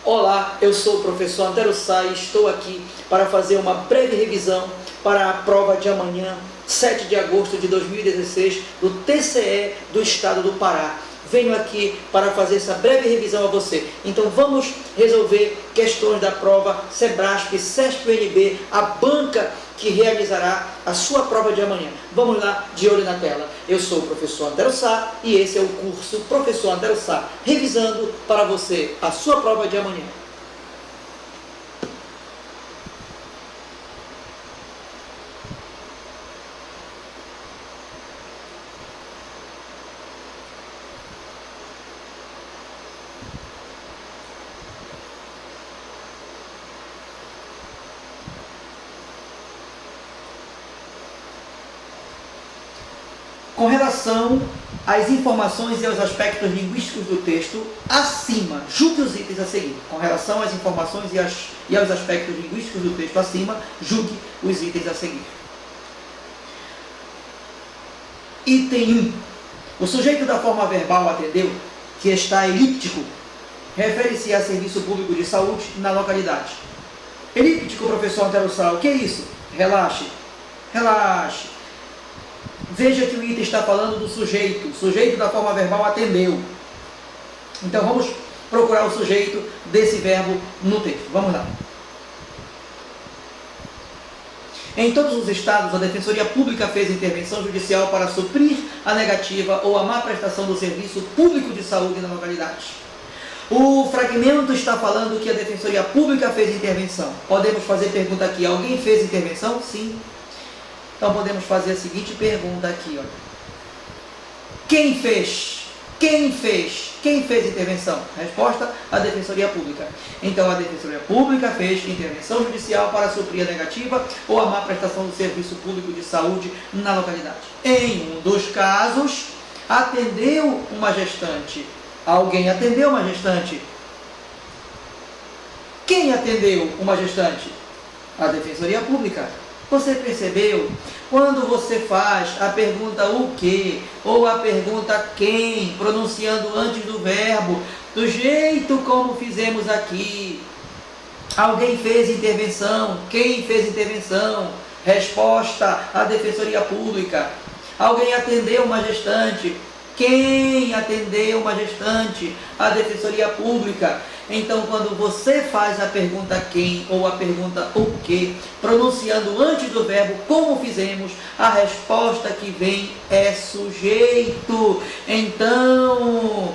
Olá, eu sou o professor Antero Sá e estou aqui para fazer uma breve revisão para a prova de amanhã, 7 de agosto de 2016, do TCE do Estado do Pará. Venho aqui para fazer essa breve revisão a você. Então vamos resolver questões da prova Sebrasp, CESP-UNB, a banca que realizará a sua prova de amanhã. Vamos lá, de olho na tela. Eu sou o professor Antero Sá e esse é o curso Professor Antero Sá, revisando para você a sua prova de amanhã. Com relação às informações e aos aspectos linguísticos do texto, acima, julgue os itens a seguir. Com relação às informações e aos aspectos linguísticos do texto acima, julgue os itens a seguir. Item 1. O sujeito da forma verbal atendeu, que está elíptico, refere-se a serviço público de saúde na localidade. Elíptico, professor Antero Sá, o que é isso? Relaxe, relaxe. Veja que o item está falando do sujeito. O sujeito da forma verbal atendeu. Então vamos procurar o sujeito desse verbo no texto. Vamos lá. Em todos os estados, a Defensoria Pública fez intervenção judicial para suprir a negativa ou a má prestação do serviço público de saúde na localidade. O fragmento está falando que a Defensoria Pública fez intervenção. Podemos fazer pergunta aqui. Alguém fez intervenção? Sim. Então podemos fazer a seguinte pergunta aqui, olha. Quem fez? Quem fez? Quem fez intervenção? Resposta, a Defensoria Pública. Então a Defensoria Pública fez intervenção judicial para suprir a negativa ou a má prestação do serviço público de saúde na localidade. Em um dos casos, atendeu uma gestante. Alguém atendeu uma gestante? Quem atendeu uma gestante? A Defensoria Pública. Você percebeu? Quando você faz a pergunta o que ou a pergunta quem, pronunciando antes do verbo, do jeito como fizemos aqui, alguém fez intervenção, quem fez intervenção? Resposta, a Defensoria Pública. Alguém atendeu uma gestante, quem atendeu uma gestante? A Defensoria Pública. Então, quando você faz a pergunta quem ou a pergunta o que, pronunciando antes do verbo como fizemos, a resposta que vem é sujeito. Então,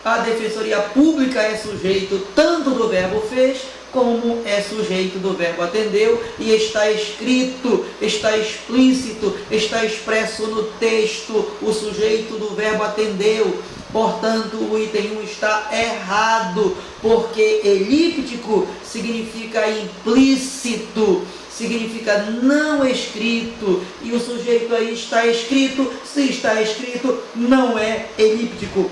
a Defensoria Pública é sujeito tanto do verbo fez, como é sujeito do verbo atendeu, e está escrito, está explícito, está expresso no texto, o sujeito do verbo atendeu. Portanto, o item 1 está errado, porque elíptico significa implícito, significa não escrito, e o sujeito aí está escrito, se está escrito, não é elíptico.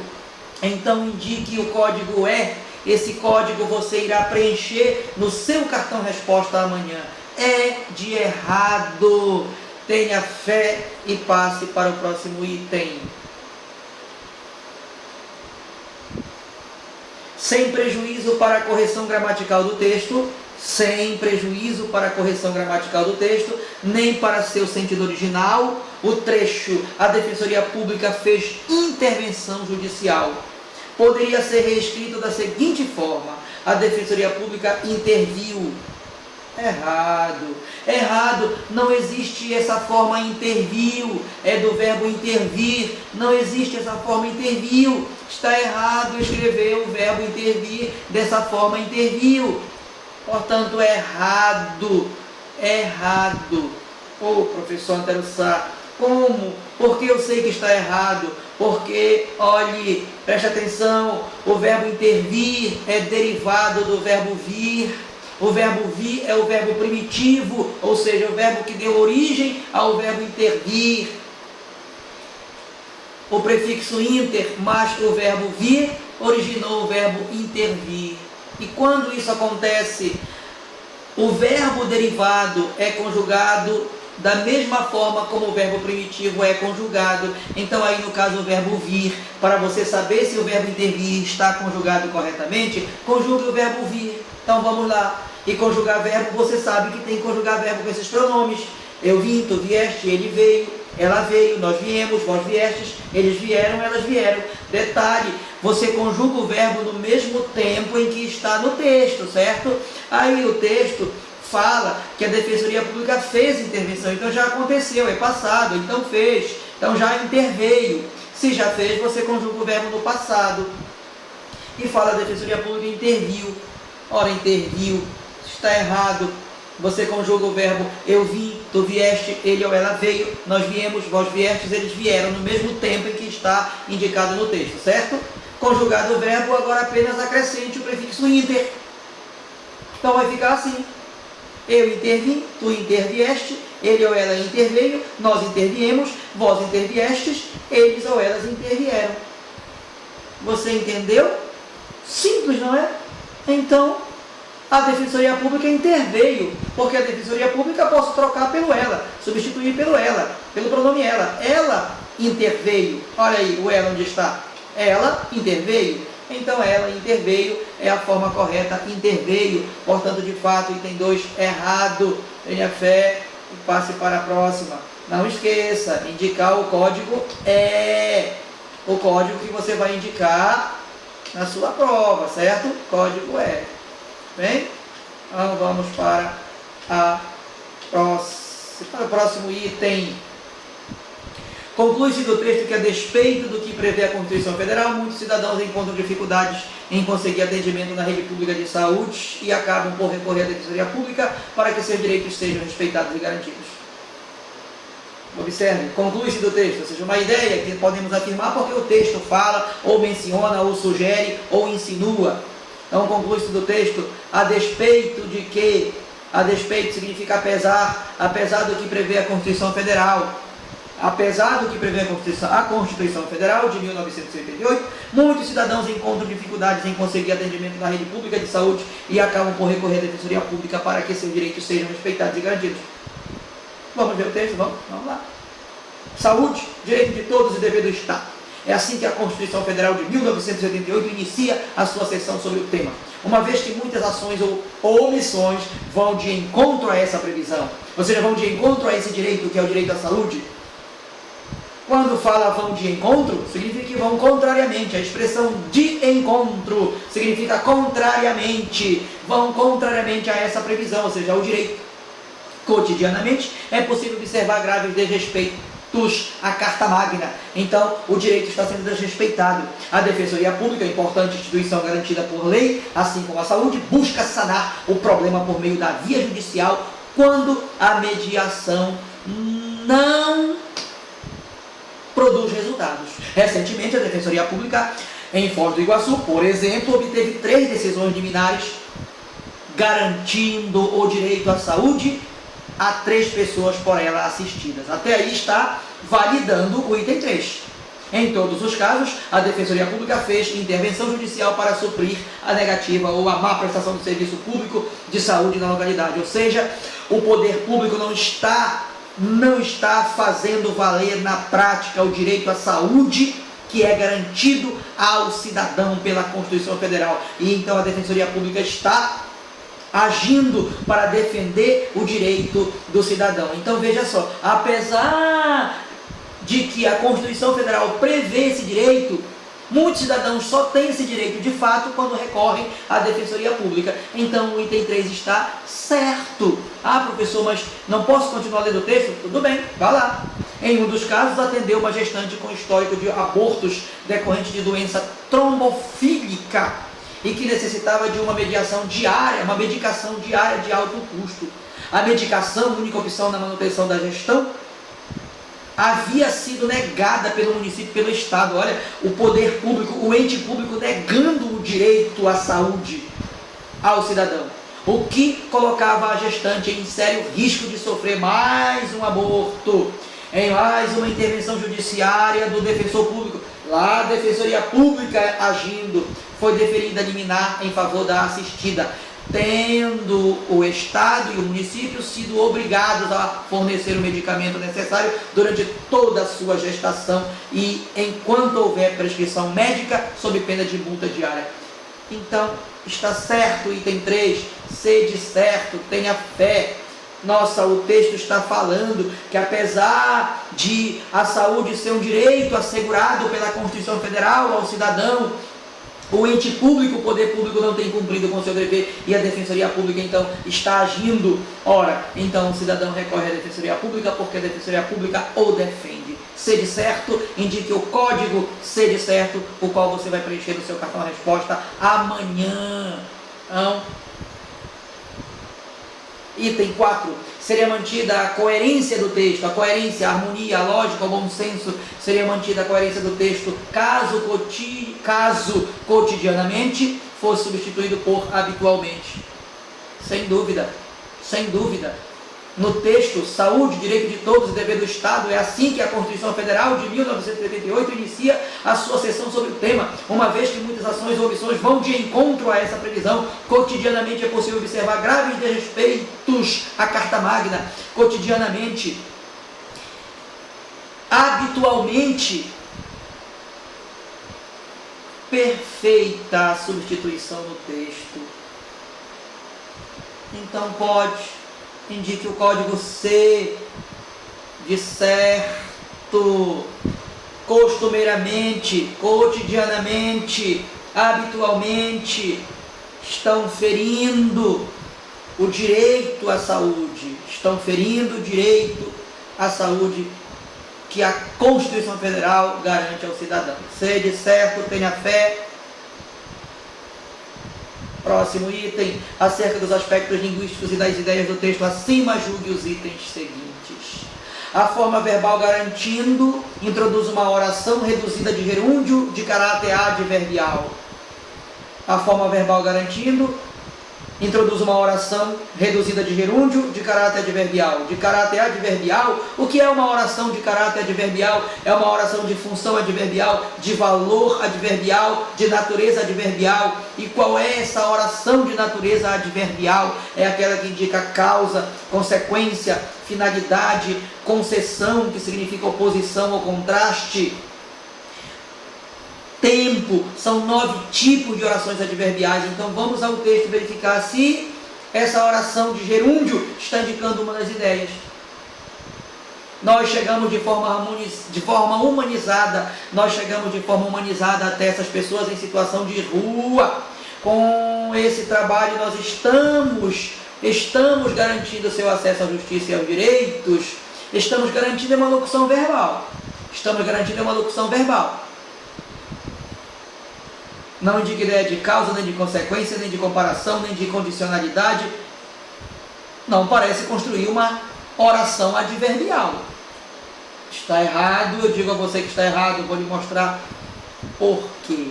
Então, indique o código E. Esse código você irá preencher no seu cartão resposta amanhã. É de errado. Tenha fé e passe para o próximo item. Sem prejuízo para a correção gramatical do texto, sem prejuízo para a correção gramatical do texto, nem para seu sentido original, o trecho, a Defensoria Pública fez intervenção judicial. Poderia ser reescrito da seguinte forma: a Defensoria Pública interviu. Errado. Errado. Não existe essa forma interviu. É do verbo intervir. Não existe essa forma interviu. Está errado escrever o verbo intervir dessa forma interviu. Portanto, errado. Errado. Ô, professor Antero Sá, como? Porque eu sei que está errado. Porque, olhe, preste atenção, o verbo intervir é derivado do verbo vir. O verbo vir é o verbo primitivo, ou seja, o verbo que deu origem ao verbo intervir. O prefixo inter mais o verbo vir originou o verbo intervir. E quando isso acontece, o verbo derivado é conjugado da mesma forma como o verbo primitivo é conjugado. Então aí no caso o verbo vir, para você saber se o verbo intervir está conjugado corretamente, conjugue o verbo vir. Então vamos lá. E conjugar verbo, você sabe que tem que conjugar verbo com esses pronomes. Eu vim, tu vieste, ele veio, ela veio, nós viemos, vós viestes, eles vieram, elas vieram. Detalhe, você conjuga o verbo no mesmo tempo em que está no texto, certo? Aí o texto fala que a Defensoria Pública fez intervenção, então já aconteceu, é passado, então fez, então já interveio. Se já fez, você conjuga o verbo no passado. E fala a Defensoria Pública interviu. Ora, interviu, está errado. Você conjuga o verbo eu vim, tu vieste, ele ou ela veio, nós viemos, vós viestes, eles vieram, no mesmo tempo em que está indicado no texto, certo? Conjugado o verbo, agora apenas acrescente o prefixo inter. Então vai ficar assim. Eu intervim, tu intervieste, ele ou ela interveio, nós interviemos, vós interviestes, eles ou elas intervieram. Você entendeu? Simples, não é? Então, a Defensoria Pública interveio, porque a Defensoria Pública posso trocar pelo ela, substituir pelo ela, pelo pronome ela. Ela interveio. Olha aí o ela onde está. Ela interveio. Então ela interveio é a forma correta, interveio. Portanto, de fato, item 2 errado. Tenha fé e passe para a próxima. Não esqueça, indicar o código é o código que você vai indicar na sua prova, certo? Código é. Bem, então vamos para o próximo item. Conclui-se do texto que, a despeito do que prevê a Constituição Federal, muitos cidadãos encontram dificuldades em conseguir atendimento na rede pública de saúde e acabam por recorrer à Defensoria Pública para que seus direitos sejam respeitados e garantidos. Observe, conclui-se do texto, ou seja, uma ideia que podemos afirmar porque o texto fala, ou menciona, ou sugere, ou insinua. Então, conclui-se do texto, a despeito de que, a despeito significa apesar do que prevê a Constituição Federal, apesar do que prevê a Constituição Federal de 1988, muitos cidadãos encontram dificuldades em conseguir atendimento na rede pública de saúde e acabam por recorrer à Defensoria Pública para que seus direitos sejam respeitados e garantidos. Vamos ver o texto? Vamos lá. Saúde, direito de todos e dever do Estado. É assim que a Constituição Federal de 1988 inicia a sua sessão sobre o tema. Uma vez que muitas ações ou omissões vão de encontro a essa previsão, ou seja, vão de encontro a esse direito que é o direito à saúde. Quando fala vão de encontro, significa que vão contrariamente. A expressão de encontro significa contrariamente. Vão contrariamente a essa previsão, ou seja, ao direito. Cotidianamente, é possível observar graves desrespeitos à Carta Magna. Então, o direito está sendo desrespeitado. A Defensoria Pública, importante instituição garantida por lei, assim como a saúde, busca sanar o problema por meio da via judicial quando a mediação não produz resultados. Recentemente, a Defensoria Pública em Foz do Iguaçu, por exemplo, obteve 3 decisões liminares garantindo o direito à saúde a 3 pessoas por ela assistidas. Até aí está validando o item 3. Em todos os casos, a Defensoria Pública fez intervenção judicial para suprir a negativa ou a má prestação do serviço público de saúde na localidade. Ou seja, o poder público não está fazendo valer na prática o direito à saúde que é garantido ao cidadão pela Constituição Federal. E então a Defensoria Pública está agindo para defender o direito do cidadão. Então veja só, apesar de que a Constituição Federal prevê esse direito, muitos cidadãos só têm esse direito de fato quando recorrem à Defensoria Pública. Então o item 3 está certo. Ah, professor, mas não posso continuar lendo o texto? Tudo bem, vá lá. Em um dos casos, atendeu uma gestante com histórico de abortos decorrente de doença trombofílica e que necessitava de uma medicação diária de alto custo. A medicação, única opção na manutenção da gestão, havia sido negada pelo município, pelo Estado. Olha, o poder público, o ente público negando o direito à saúde ao cidadão, o que colocava a gestante em sério risco de sofrer mais um aborto, em mais uma intervenção judiciária do defensor público. Lá a Defensoria Pública agindo, foi deferida liminar em favor da assistida. tendo o Estado e o município sido obrigados a fornecer o medicamento necessário durante toda a sua gestação e enquanto houver prescrição médica, sob pena de multa diária. Então, está certo, item 3, sede certo, tenha fé. Nossa, o texto está falando que apesar de a saúde ser um direito assegurado pela Constituição Federal ao cidadão, o ente público, o poder público não tem cumprido com o seu dever e a Defensoria Pública então está agindo. Ora, então o cidadão recorre à Defensoria Pública porque a Defensoria Pública o defende. Sede certo, indique o código sede certo, o qual você vai preencher no seu cartão resposta amanhã. Então, item 4, seria mantida a coerência do texto, a coerência, a harmonia, a lógica, o bom senso, seria mantida a coerência do texto caso cotidianamente fosse substituído por habitualmente. Sem dúvida, sem dúvida. No texto, saúde, direito de todos e dever do Estado, é assim que a Constituição Federal de 1978 inicia a sua sessão sobre o tema, uma vez que muitas ações ou omissões vão de encontro a essa previsão. Cotidianamente é possível observar graves desrespeitos à Carta Magna. Cotidianamente, habitualmente, perfeita a substituição no texto. Então pode... Indique o código C de certo, costumeiramente, cotidianamente, habitualmente, estão ferindo o direito à saúde, estão ferindo o direito à saúde que a Constituição Federal garante ao cidadão. Sede certo, tenha fé. Próximo item, acerca dos aspectos linguísticos e das ideias do texto acima, julgue os itens seguintes. A forma verbal garantindo introduz uma oração reduzida de gerúndio de caráter adverbial. A forma verbal garantindo introduz uma oração reduzida de gerúndio de caráter adverbial. De caráter adverbial, o que é uma oração de caráter adverbial? É uma oração de função adverbial, de valor adverbial, de natureza adverbial. E qual é essa oração de natureza adverbial? É aquela que indica causa, consequência, finalidade, concessão, que significa oposição ou contraste. Tempo, são 9 tipos de orações adverbiais. Então vamos ao texto verificar se essa oração de gerúndio está indicando uma das ideias. Nós chegamos de forma humanizada, até essas pessoas em situação de rua. Com esse trabalho nós estamos garantindo seu acesso à justiça e aos direitos, estamos garantindo uma locução verbal. Não indica ideia de causa, nem de consequência, nem de comparação, nem de condicionalidade. Não parece construir uma oração adverbial. Está errado, eu digo a você que está errado, vou lhe mostrar por quê.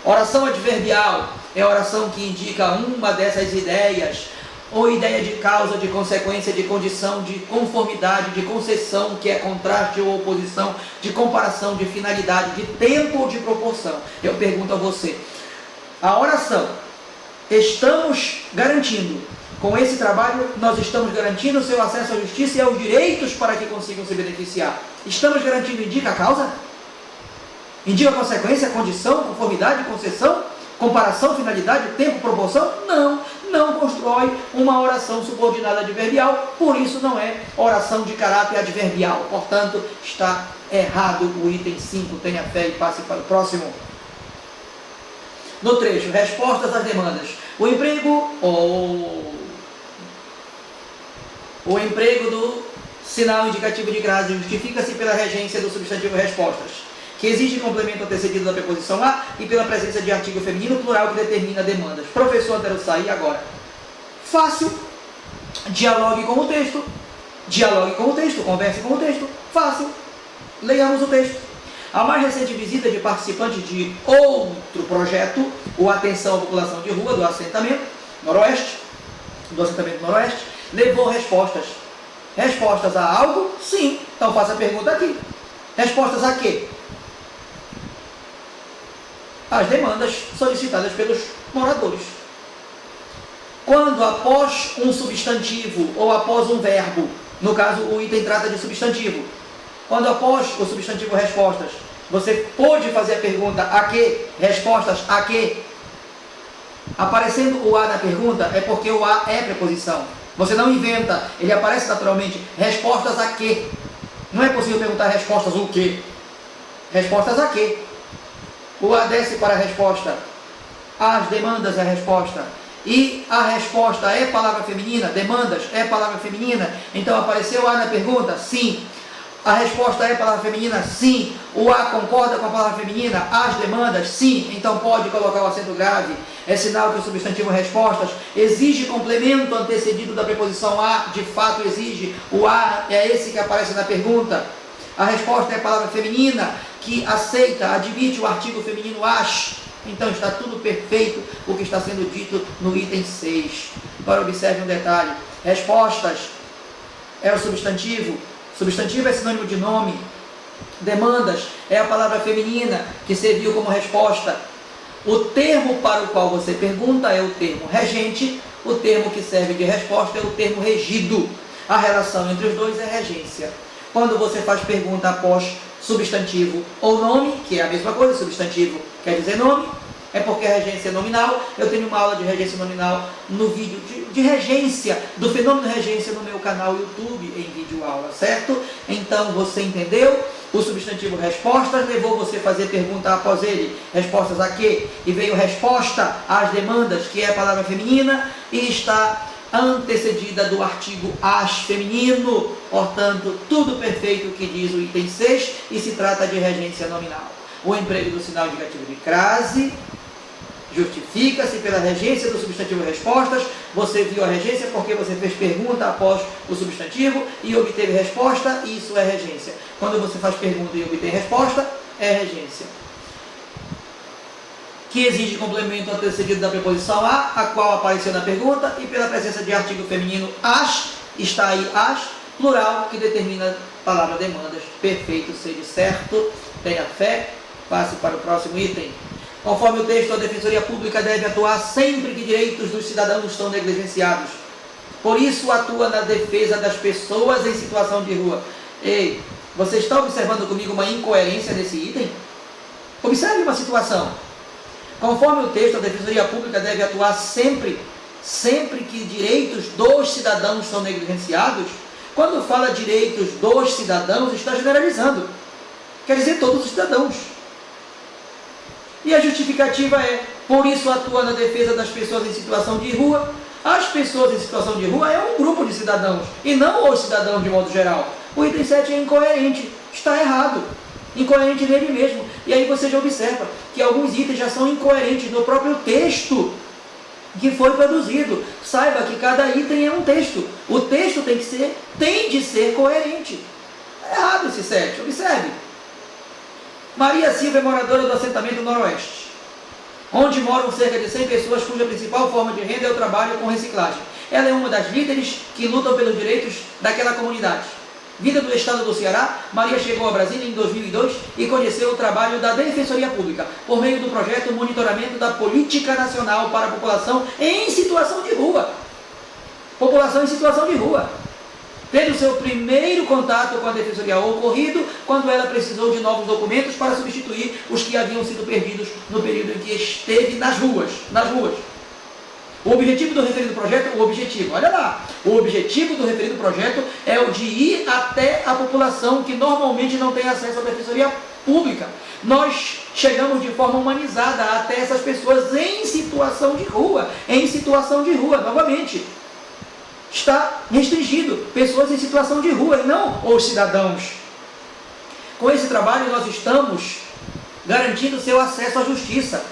Oração adverbial é a oração que indica uma dessas ideias, ou ideia de causa, de consequência, de condição, de conformidade, de concessão, que é contraste ou oposição, de comparação, de finalidade, de tempo ou de proporção. Eu pergunto a você, a oração, estamos garantindo, com esse trabalho, nós estamos garantindo o seu acesso à justiça e aos direitos para que consigam se beneficiar. Estamos garantindo, indica a causa? Indica a consequência, condição, conformidade, concessão, comparação, finalidade, tempo, proporção? Não constrói uma oração subordinada adverbial, por isso não é oração de caráter adverbial. Portanto, está errado o item 5. Tenha fé e passe para o próximo. No trecho, respostas às demandas. O emprego do sinal indicativo de crase justifica-se pela regência do substantivo respostas, que exige complemento antecedido da preposição a e pela presença de artigo feminino plural que determina demandas. Professor Antero Saí, agora. Fácil. Dialogue com o texto, converse com o texto. Fácil. Leiamos o texto. A mais recente visita de participantes de outro projeto, o Atenção à População de Rua do assentamento Noroeste, levou respostas. Respostas a algo? Sim. Então faça a pergunta aqui. Respostas a quê? As demandas solicitadas pelos moradores. quando após um substantivo ou após um verbo, no caso o item trata de substantivo, quando após o substantivo respostas, você pode fazer a pergunta a que, respostas a que, aparecendo o a na pergunta, é porque o a é preposição. Você não inventa, ele aparece naturalmente. Respostas a que? Não é possível perguntar respostas o que? Respostas a que? O a desce para a resposta. As demandas é a resposta. E a resposta é palavra feminina? Demandas é palavra feminina? Então apareceu a na pergunta? Sim. A resposta é palavra feminina? Sim. O a concorda com a palavra feminina? As demandas? Sim. Então pode colocar o acento grave. É sinal que o substantivo respostas exige complemento antecedido da preposição a, de fato exige. O a é esse que aparece na pergunta. A resposta é a palavra feminina que aceita, admite o artigo feminino as. Então está tudo perfeito o que está sendo dito no item 6. Agora observe um detalhe. Respostas é o substantivo. Substantivo é sinônimo de nome. Demandas é a palavra feminina que serviu como resposta. O termo para o qual você pergunta é o termo regente. O termo que serve de resposta é o termo regido. A relação entre os dois é regência. Quando você faz pergunta após substantivo ou nome, que é a mesma coisa, substantivo quer dizer nome, é porque a regência é nominal. Eu tenho uma aula de regência nominal no vídeo de regência, do fenômeno de regência no meu canal YouTube em vídeo aula, certo? Então você entendeu? O substantivo respostas levou você a fazer pergunta após ele, respostas a quê? E veio resposta às demandas, que é a palavra feminina, e está antecedida do artigo as feminino. Portanto, tudo perfeito que diz o item 6 e se trata de regência nominal. O emprego do sinal indicativo de crase justifica-se pela regência do substantivo respostas. Você viu a regência porque você fez pergunta após o substantivo e obteve resposta, e isso é regência. Quando você faz pergunta e obtém resposta, é regência. Que exige complemento antecedido da preposição a qual apareceu na pergunta, e pela presença de artigo feminino as, está aí as, plural, que determina a palavra demandas. Perfeito, seja certo, tenha fé. Passe para o próximo item. Conforme o texto, a Defensoria Pública deve atuar sempre que direitos dos cidadãos estão negligenciados. Por isso, atua na defesa das pessoas em situação de rua. Ei, você está observando comigo uma incoerência nesse item? Observe uma situação. Conforme o texto, a Defensoria Pública deve atuar sempre que direitos dos cidadãos são negligenciados. Quando fala direitos dos cidadãos, está generalizando. Quer dizer, todos os cidadãos. E a justificativa é, por isso atua na defesa das pessoas em situação de rua. As pessoas em situação de rua é um grupo de cidadãos, e não os cidadãos de modo geral. O item 7 é incoerente, está errado. Incoerente nele mesmo. E aí você já observa que alguns itens já são incoerentes no próprio texto que foi produzido. Saiba que cada item é um texto. O texto tem de ser coerente. É errado esse 7, observe. Maria Silva é moradora do assentamento Noroeste, onde moram cerca de 100 pessoas cuja principal forma de renda é o trabalho com reciclagem. Ela é uma das líderes que lutam pelos direitos daquela comunidade. Vinda do estado do Ceará, Maria chegou a Brasília em 2002 e conheceu o trabalho da Defensoria Pública, por meio do projeto Monitoramento da Política Nacional para a População em Situação de Rua. População em situação de rua. Tendo seu primeiro contato com a Defensoria ocorrido quando ela precisou de novos documentos para substituir os que haviam sido perdidos no período em que esteve nas ruas. O objetivo do referido projeto, olha lá, o objetivo do referido projeto é o de ir até a população que normalmente não tem acesso à Defensoria Pública. Nós chegamos de forma humanizada até essas pessoas em situação de rua, novamente. Está restringido, pessoas em situação de rua, e não os cidadãos. Com esse trabalho nós estamos garantindo seu acesso à justiça.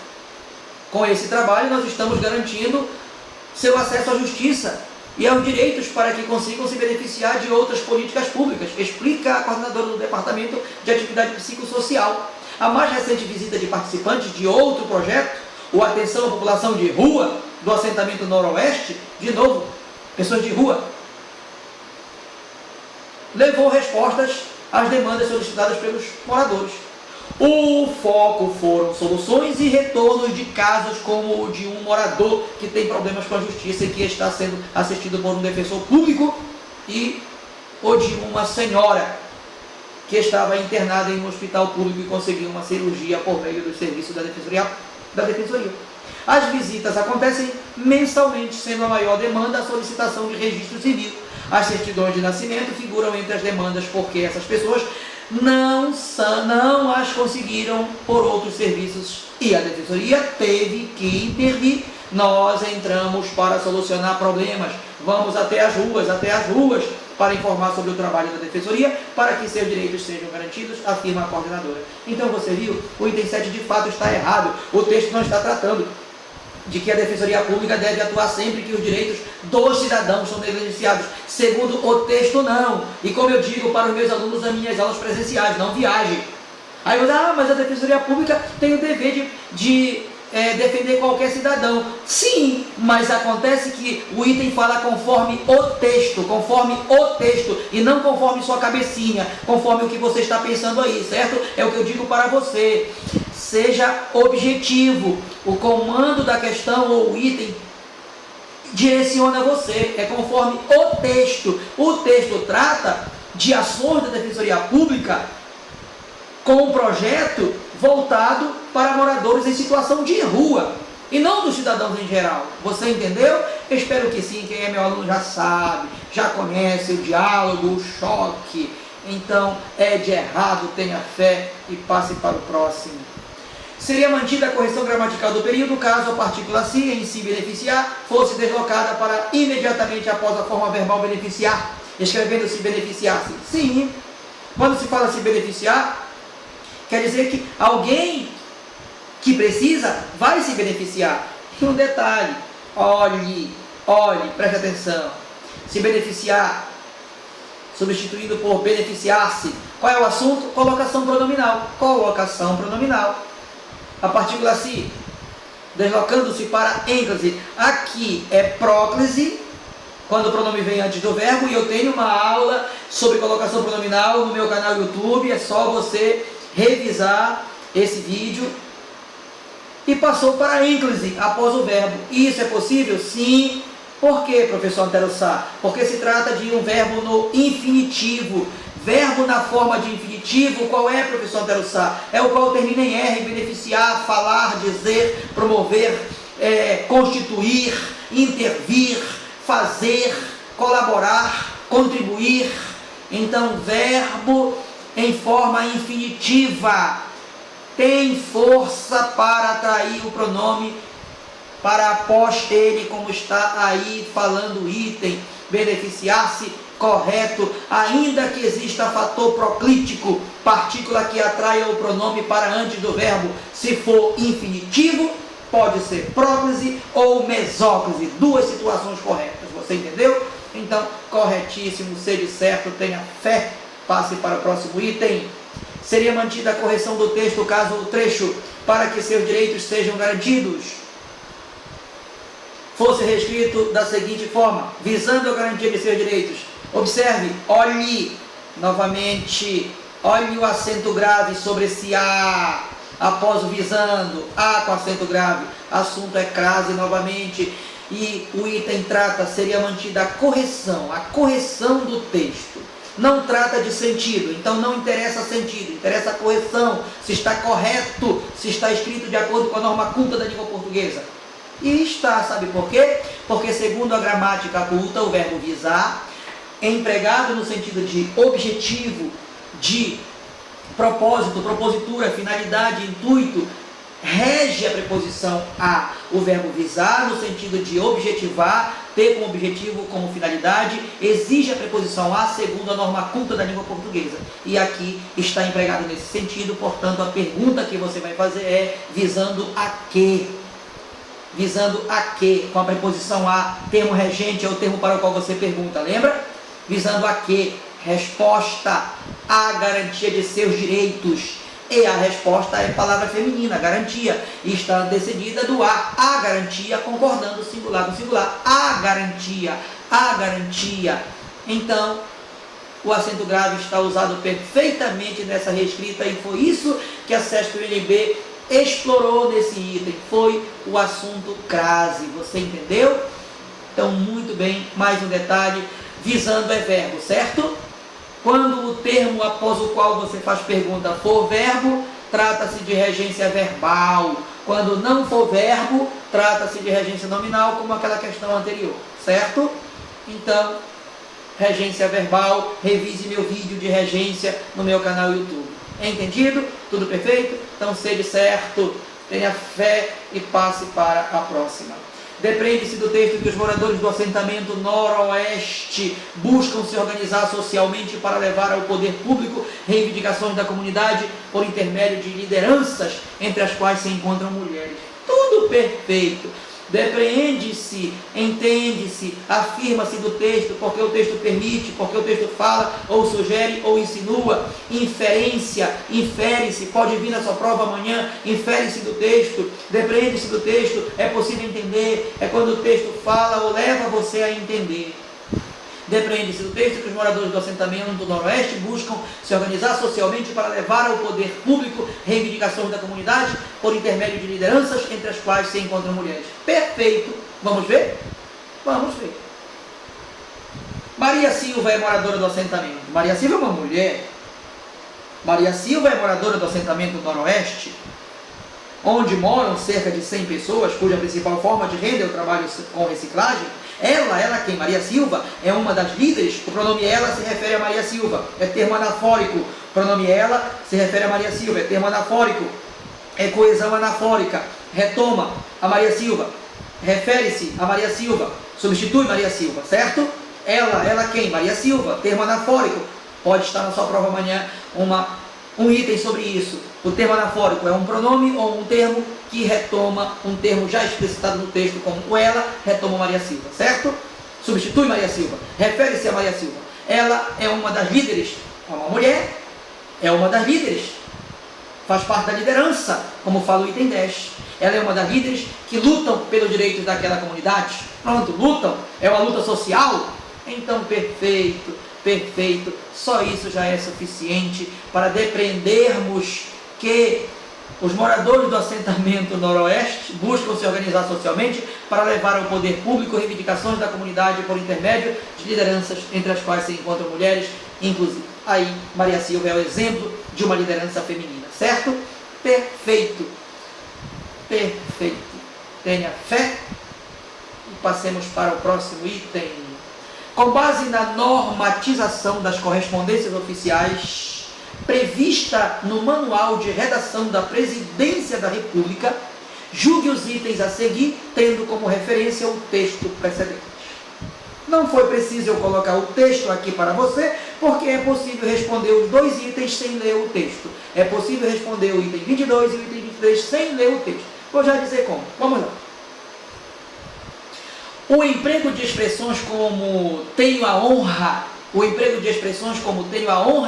E aos direitos para que consigam se beneficiar de outras políticas públicas, explica a coordenadora do Departamento de Atividade Psicossocial. A mais recente visita de participantes de outro projeto, o Atenção à População de Rua, do assentamento Noroeste, de novo, pessoas de rua, levou respostas às demandas solicitadas pelos moradores. O foco foram soluções e retornos de casos como o de um morador que tem problemas com a justiça e que está sendo assistido por um defensor público, e o de uma senhora que estava internada em um hospital público e conseguiu uma cirurgia por meio do serviço da defensoria. As visitas acontecem mensalmente, sendo a maior demanda a solicitação de registro civil. As certidões de nascimento figuram entre as demandas porque essas pessoas não as conseguiram por outros serviços e a defensoria teve que intervir. Nós entramos para solucionar problemas, vamos até as ruas para informar sobre o trabalho da defensoria, para que seus direitos sejam garantidos, afirma a coordenadora. Então você viu, o item 7 de fato está errado, o texto não está tratando de que a Defensoria Pública deve atuar sempre que os direitos dos cidadãos são negligenciados. Segundo o texto, não. E como eu digo para os meus alunos nas minhas aulas presenciais, não viajem. Aí você, mas a Defensoria Pública tem o dever de defender qualquer cidadão. Sim, mas acontece que o item fala conforme o texto, e não conforme sua cabecinha, conforme o que você está pensando aí, certo? É o que eu digo para você. Seja objetivo. O comando da questão ou o item direciona você, é conforme o texto. O texto trata de ações da Defensoria Pública com um projeto voltado para moradores em situação de rua e não dos cidadãos em geral. Você entendeu? Eu espero que sim. Quem é meu aluno já sabe, já conhece o diálogo, o choque. Então, é de errado, tenha fé e passe para o próximo. Seria mantida a correção gramatical do período caso a partícula se em se beneficiar fosse deslocada para imediatamente após a forma verbal beneficiar, escrevendo se beneficiasse. Sim, quando se fala se beneficiar, quer dizer que alguém que precisa vai se beneficiar. E um detalhe, olhe, preste atenção. Se beneficiar, substituído por beneficiar-se. Qual é o assunto? Colocação pronominal. A partícula se, deslocando-se para ênfase. Aqui é próclise, quando o pronome vem antes do verbo, e eu tenho uma aula sobre colocação pronominal no meu canal YouTube. É só você revisar esse vídeo. E passou para ênclise após o verbo. Isso é possível? Sim. Por quê, professor Antero Sá? Porque se trata de um verbo no infinitivo. Verbo na forma de infinitivo, qual é, professor Antero Sá? É o qual termina em R, beneficiar, falar, dizer, promover, constituir, intervir, fazer, colaborar, contribuir. Então, verbo em forma infinitiva tem força para atrair o pronome para após ele, como está aí falando o item, beneficiar-se, correto, ainda que exista fator proclítico, partícula que atraia o pronome para antes do verbo. Se for infinitivo, pode ser próclise ou mesóclise, duas situações corretas, você entendeu? Então, corretíssimo, seja certo, tenha fé, passe para o próximo item. Seria mantida a correção do texto caso o trecho para que seus direitos sejam garantidos fosse reescrito da seguinte forma: visando a garantia de seus direitos. Observe, olhe novamente, olhe o acento grave sobre esse A após o visando, A com acento grave, assunto é crase novamente, e o item trata, seria mantida a correção do texto. Não trata de sentido, então não interessa sentido, interessa a correção, se está correto, se está escrito de acordo com a norma culta da língua portuguesa. E está, sabe por quê? Porque segundo a gramática culta, o verbo visar é empregado no sentido de objetivo, de propósito, propositura, finalidade, intuito, rege a preposição a. O verbo visar no sentido de objetivar, ter como objetivo, como finalidade, exige a preposição a segundo a norma culta da língua portuguesa. E aqui está empregado nesse sentido, portanto a pergunta que você vai fazer é visando a quê? Visando a quê? Com a preposição a, termo regente é o termo para o qual você pergunta, lembra? Visando a quê? Resposta, a garantia de seus direitos. E a resposta é palavra feminina, garantia, e está antecedida do a garantia, concordando singular com singular, a garantia. Então, o acento grave está usado perfeitamente nessa reescrita e foi isso que a SESC-UNB explorou nesse item, foi o assunto crase, você entendeu? Então, muito bem, mais um detalhe, visando é verbo, certo? Quando o termo após o qual você faz pergunta for verbo, trata-se de regência verbal. Quando não for verbo, trata-se de regência nominal, como aquela questão anterior, certo? Então, regência verbal, revise meu vídeo de regência no meu canal YouTube. Entendido? Tudo perfeito? Então, seja certo, tenha fé e passe para a próxima. Depreende-se do texto que os moradores do assentamento noroeste buscam se organizar socialmente para levar ao poder público reivindicações da comunidade por intermédio de lideranças, entre as quais se encontram mulheres. Tudo perfeito. Depreende-se, entende-se, afirma-se do texto, porque o texto permite, porque o texto fala, ou sugere, ou insinua. Inferência, infere-se, pode vir na sua prova amanhã, infere-se do texto, depreende-se do texto, é possível entender, é quando o texto fala ou leva você a entender. Depreende-se do texto que os moradores do assentamento do Noroeste buscam se organizar socialmente para levar ao poder público reivindicações da comunidade por intermédio de lideranças, entre as quais se encontram mulheres. Perfeito. Vamos ver? Vamos ver. Maria Silva é moradora do assentamento. Maria Silva é uma mulher. Maria Silva é moradora do assentamento Noroeste, onde moram cerca de 100 pessoas, cuja principal forma de renda é o trabalho com reciclagem. Ela quem? Maria Silva é uma das líderes. O pronome ela se refere a Maria Silva, é termo anafórico. O pronome ela se refere a Maria Silva, é termo anafórico, é coesão anafórica. Retoma a Maria Silva, refere-se a Maria Silva, substitui Maria Silva, certo? Ela quem? Maria Silva, termo anafórico. Pode estar na sua prova amanhã um item sobre isso. O termo anafórico é um pronome ou um termo que retoma um termo já explicitado no texto como o ela, retoma Maria Silva, certo? Substitui Maria Silva, refere-se a Maria Silva. Ela é uma das líderes, é uma mulher, é uma das líderes, faz parte da liderança, como fala o item 10. Ela é uma das líderes que lutam pelos direitos daquela comunidade. Pronto, lutam, é uma luta social. Então, perfeito, perfeito. Só isso já é suficiente para depreendermos que os moradores do assentamento Noroeste buscam se organizar socialmente para levar ao poder público reivindicações da comunidade por intermédio de lideranças, entre as quais se encontram mulheres, inclusive. Aí, Maria Silva é o exemplo de uma liderança feminina, certo? Perfeito. Perfeito. Tenha fé e passemos para o próximo item. Com base na normatização das correspondências oficiais prevista no Manual de Redação da Presidência da República, julgue os itens a seguir, tendo como referência o texto precedente. Não foi preciso eu colocar o texto aqui para você, porque é possível responder os dois itens sem ler o texto. É possível responder o item 22 e o item 23 sem ler o texto. Vou já dizer como. Vamos lá. O emprego de expressões como tenho a honra,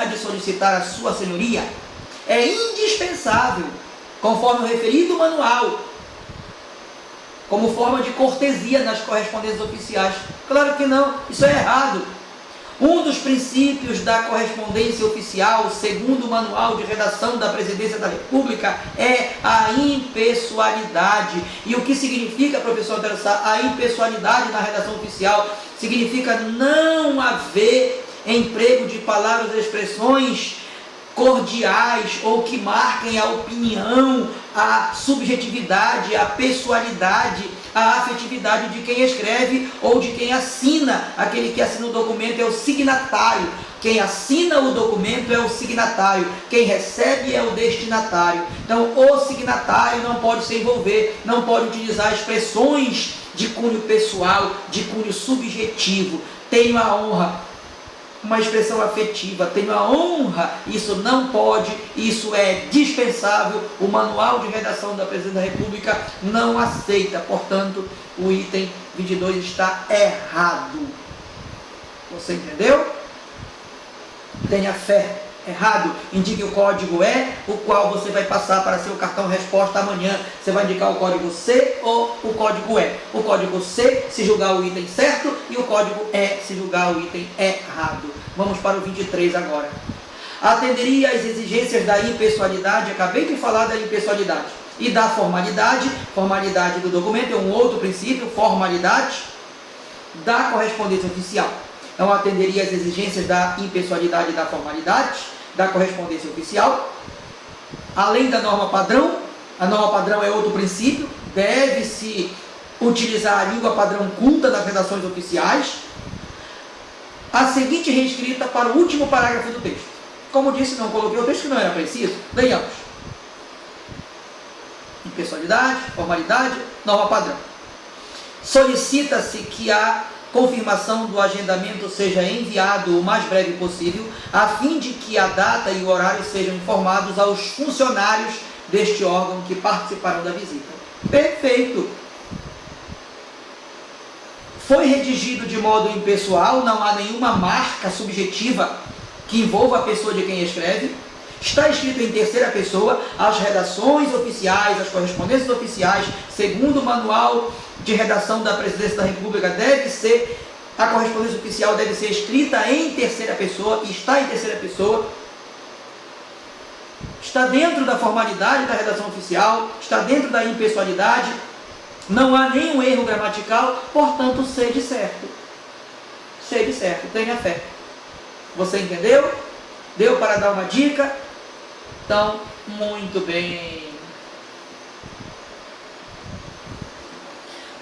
de solicitar a sua senhoria, é indispensável, conforme o referido manual, como forma de cortesia nas correspondências oficiais. Claro que não, isso é errado. Um dos princípios da correspondência oficial, segundo o Manual de Redação da Presidência da República, é a impessoalidade. E o que significa, professor Antero Sá, a impessoalidade na redação oficial? Significa não haver emprego de palavras e expressões cordiais ou que marquem a opinião, a subjetividade, a pessoalidade, a afetividade de quem escreve ou de quem assina. Aquele que assina o documento é o signatário. Quem assina o documento é o signatário. Quem recebe é o destinatário. Então, o signatário não pode se envolver, não pode utilizar expressões de cunho pessoal, de cunho subjetivo. Tenho a honra, uma expressão afetiva, tenho a honra, isso não pode, isso é dispensável, o Manual de Redação da Presidência da República não aceita, portanto, o item 22 está errado. Você entendeu? Tenha fé, errado. Indique o código E, o qual você vai passar para seu cartão resposta amanhã. Você vai indicar o código C ou o código E. O código C se julgar o item certo e o código E se julgar o item errado. Vamos para o 23 agora. Atenderia às exigências da impessoalidade. Acabei de falar da impessoalidade. E da formalidade. Formalidade do documento é um outro princípio. Formalidade da correspondência oficial. Então, atenderia às exigências da impessoalidade e da formalidade da correspondência oficial. Além da norma padrão, a norma padrão é outro princípio, deve-se utilizar a língua padrão culta das redações oficiais. A seguinte reescrita para o último parágrafo do texto. Como disse, não coloquei o texto que não era preciso. Leiamos. Impessoalidade, formalidade, norma padrão. Solicita-se que a confirmação do agendamento seja enviado o mais breve possível, a fim de que a data e o horário sejam informados aos funcionários deste órgão que participarão da visita. Perfeito! Foi redigido de modo impessoal, não há nenhuma marca subjetiva que envolva a pessoa de quem escreve. Está escrito em terceira pessoa, as redações oficiais, as correspondências oficiais, segundo o manual de redação da Presidência da República, a correspondência oficial deve ser escrita em terceira pessoa, está em terceira pessoa, está dentro da formalidade da redação oficial, está dentro da impessoalidade, não há nenhum erro gramatical, portanto, sede certo. Sede certo, tenha fé. Você entendeu? Deu para dar uma dica? Então, muito bem.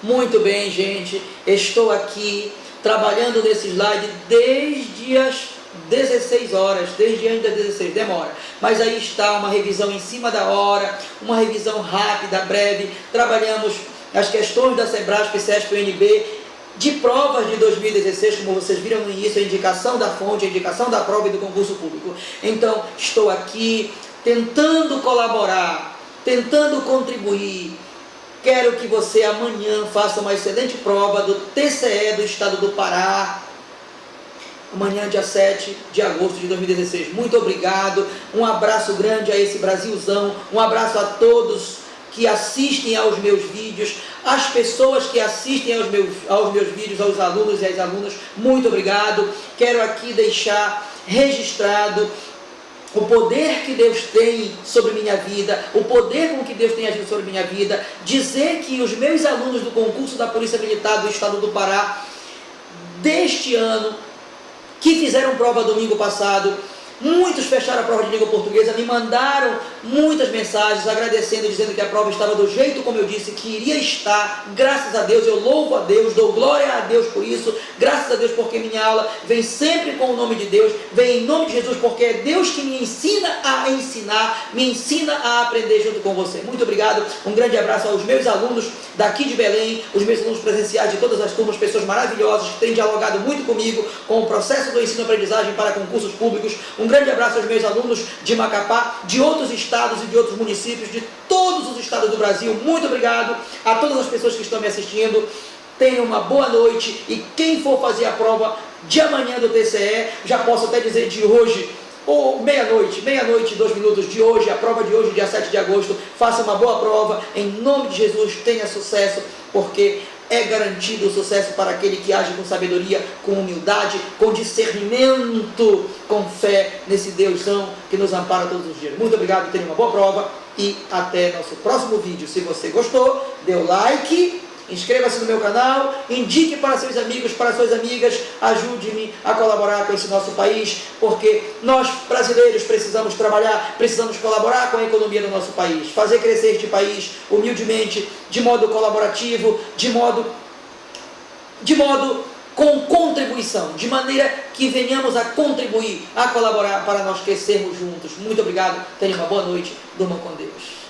Muito bem, gente. Estou aqui trabalhando nesse slide desde as 16 horas, desde antes das 16, demora. Mas aí está uma revisão em cima da hora, uma revisão rápida, breve. Trabalhamos as questões da Sebrasp, CESP e UNB, de provas de 2016, como vocês viram no início, a indicação da fonte, a indicação da prova e do concurso público. Então, estou aqui tentando colaborar, tentando contribuir. Quero que você amanhã faça uma excelente prova do TCE do Estado do Pará, amanhã, dia 7 de agosto de 2016. Muito obrigado, um abraço grande a esse Brasilzão, um abraço a todos que assistem aos meus vídeos, as pessoas que assistem aos meus vídeos, aos alunos e às alunas, muito obrigado. Quero aqui deixar registrado o poder que Deus tem sobre minha vida, o poder com que Deus tem agido sobre minha vida, dizer que os meus alunos do concurso da Polícia Militar do Estado do Pará, deste ano, que fizeram prova domingo passado, muitos fecharam a prova de língua portuguesa, me mandaram muitas mensagens agradecendo, dizendo que a prova estava do jeito como eu disse que iria estar. Graças a Deus, eu louvo a Deus, dou glória a Deus por isso. Graças a Deus, porque minha aula vem sempre com o nome de Deus, vem em nome de Jesus, porque é Deus que me ensina a ensinar, me ensina a aprender junto com você. Muito obrigado, um grande abraço aos meus alunos daqui de Belém, os meus alunos presenciais de todas as turmas, pessoas maravilhosas que têm dialogado muito comigo com o processo do ensino-aprendizagem para concursos públicos. Um grande abraço aos meus alunos de Macapá, de outros estados e de outros municípios, de todos os estados do Brasil. Muito obrigado a todas as pessoas que estão me assistindo. Tenham uma boa noite e quem for fazer a prova de amanhã do TCE, já posso até dizer de hoje, ou meia-noite, 2 minutos de hoje, a prova de hoje, dia 7 de agosto, faça uma boa prova, em nome de Jesus, tenha sucesso, porque é garantido o sucesso para aquele que age com sabedoria, com humildade, com discernimento, com fé nesse Deusão que nos ampara todos os dias. Muito obrigado, tenha uma boa prova e até nosso próximo vídeo. Se você gostou, dê o like, inscreva-se no meu canal, indique para seus amigos, para suas amigas, ajude-me a colaborar com esse nosso país, porque nós brasileiros precisamos trabalhar, precisamos colaborar com a economia do nosso país, fazer crescer este país humildemente, de modo colaborativo, de modo com contribuição, de maneira que venhamos a contribuir, a colaborar para nós crescermos juntos. Muito obrigado, tenha uma boa noite, durmam com Deus.